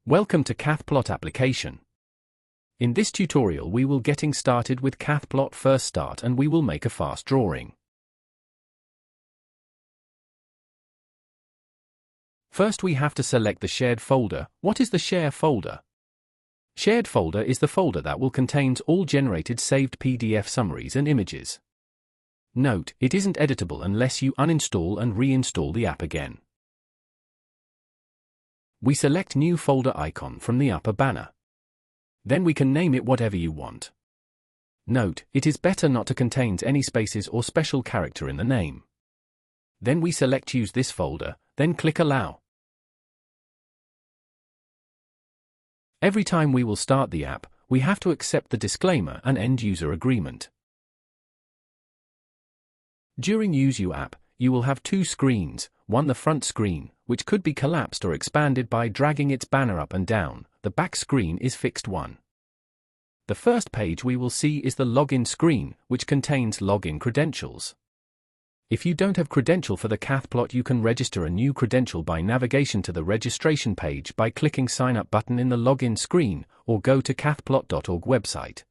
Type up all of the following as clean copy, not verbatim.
Welcome to CathPlot application. In this tutorial we will getting started with CathPlot first start and we will make a fast drawing. First we have to select the shared folder. What is the share folder? Shared folder is the folder that will contain all generated saved PDF summaries and images. Note, it isn't editable unless you uninstall and reinstall the app again. We select New Folder icon from the upper banner. Then we can name it whatever you want. Note, it is better not to contain any spaces or special character in the name. Then we select Use this folder, then click Allow. Every time we will start the app, we have to accept the disclaimer and end user agreement. During Use You app, you will have two screens, one the front screen, which could be collapsed or expanded by dragging its banner up and down. The back screen is fixed one. The first page we will see is the login screen, which contains login credentials. If you don't have credential for the CathPlot, you can register a new credential by navigation to the registration page by clicking Sign Up button in the login screen, or go to cathplot.org website.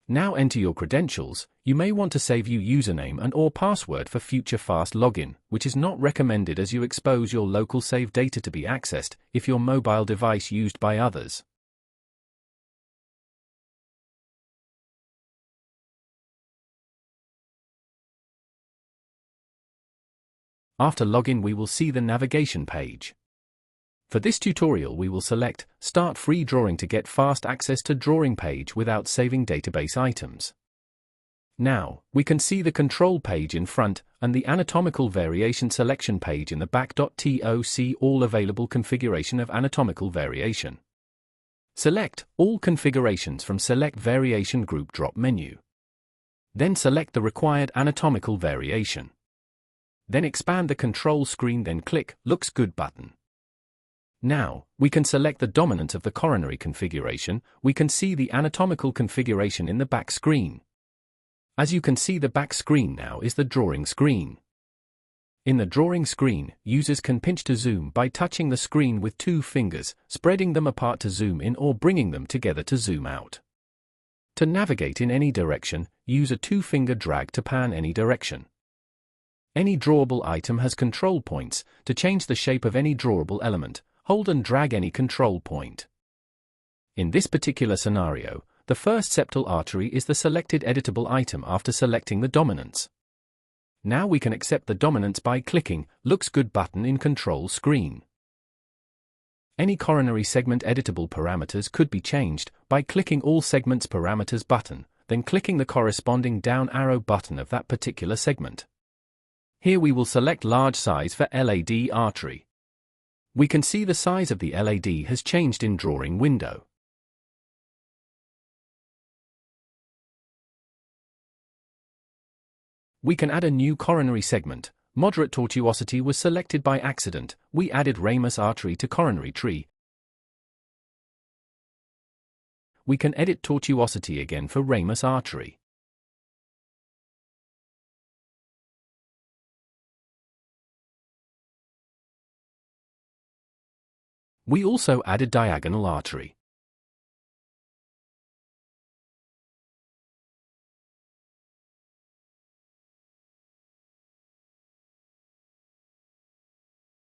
Now enter your credentials. You may want to save your username and or password for future fast login, which is not recommended as you expose your local save data to be accessed if your mobile device used by others. After login we will see the navigation page. For this tutorial we will select Start Free Drawing to get fast access to drawing page without saving database items. Now, we can see the control page in front and the anatomical variation selection page in the back. See all available configuration of anatomical variation. Select all configurations from Select Variation Group drop menu. Then select the required anatomical variation. Then expand the control screen, then click Looks Good button. Now, we can select the dominant of the coronary configuration. We can see the anatomical configuration in the back screen. As you can see, the back screen now is the drawing screen. In the drawing screen, users can pinch to zoom by touching the screen with two fingers, spreading them apart to zoom in or bringing them together to zoom out. To navigate in any direction, use a two-finger drag to pan any direction. Any drawable item has control points. To change the shape of any drawable element, hold and drag any control point. In this particular scenario, the first septal artery is the selected editable item after selecting the dominance. Now we can accept the dominance by clicking Looks Good button in control screen. Any coronary segment editable parameters could be changed by clicking All Segments Parameters button, then clicking the corresponding down arrow button of that particular segment. Here we will select large size for LAD artery. We can see the size of the LAD has changed in drawing window. We can add a new coronary segment. Moderate tortuosity was selected by accident. We added ramus artery to coronary tree. We can edit tortuosity again for ramus artery. We also added diagonal artery.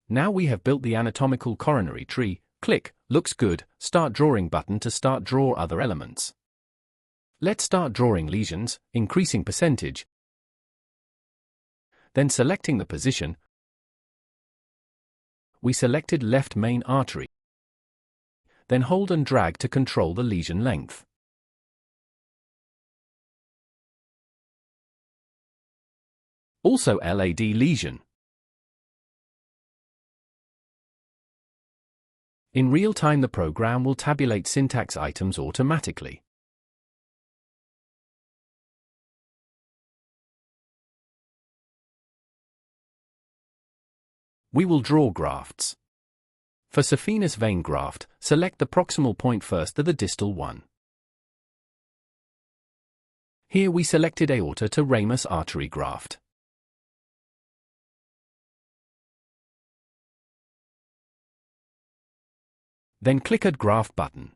Now we have built the anatomical coronary tree. Click Looks Good, Start Drawing button to start draw other elements. Let's start drawing lesions, increasing percentage. Then selecting the position, we selected left main artery. Then hold and drag to control the lesion length. Also LAD lesion. In real time the program will tabulate syntax items automatically. We will draw grafts. For saphenous vein graft, select the proximal point first to the distal one. Here we selected aorta to ramus artery graft. Then click Add Graft button.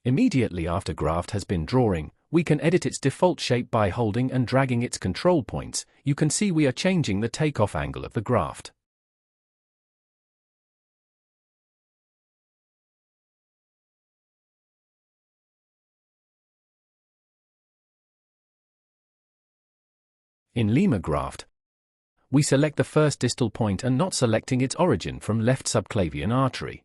Immediately after graft has been drawing, we can edit its default shape by holding and dragging its control points. You can see we are changing the takeoff angle of the graft. In lemur graft, we select the first distal point and not selecting its origin from left subclavian artery.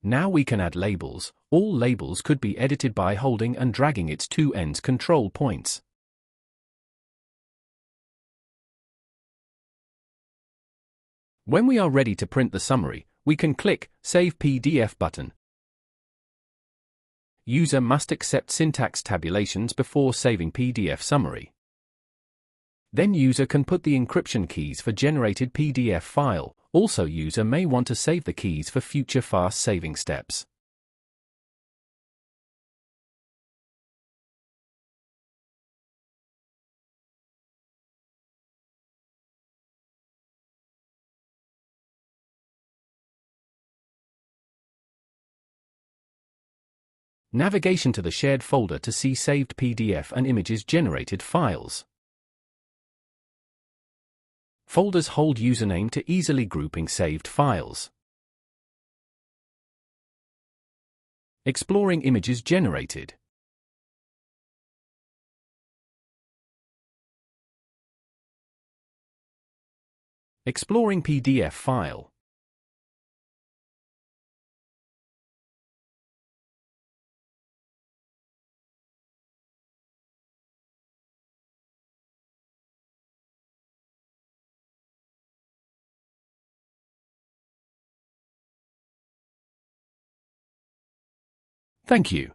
Now we can add labels. All labels could be edited by holding and dragging its two ends control points. When we are ready to print the summary, we can click Save PDF button. User must accept syntax tabulations before saving PDF summary. Then user can put the encryption keys for generated PDF file. Also, user may want to save the keys for future fast saving steps. Navigation to the shared folder to see saved PDF and images generated files. Folders hold username to easily grouping saved files. Exploring images generated. Exploring PDF file. Thank you.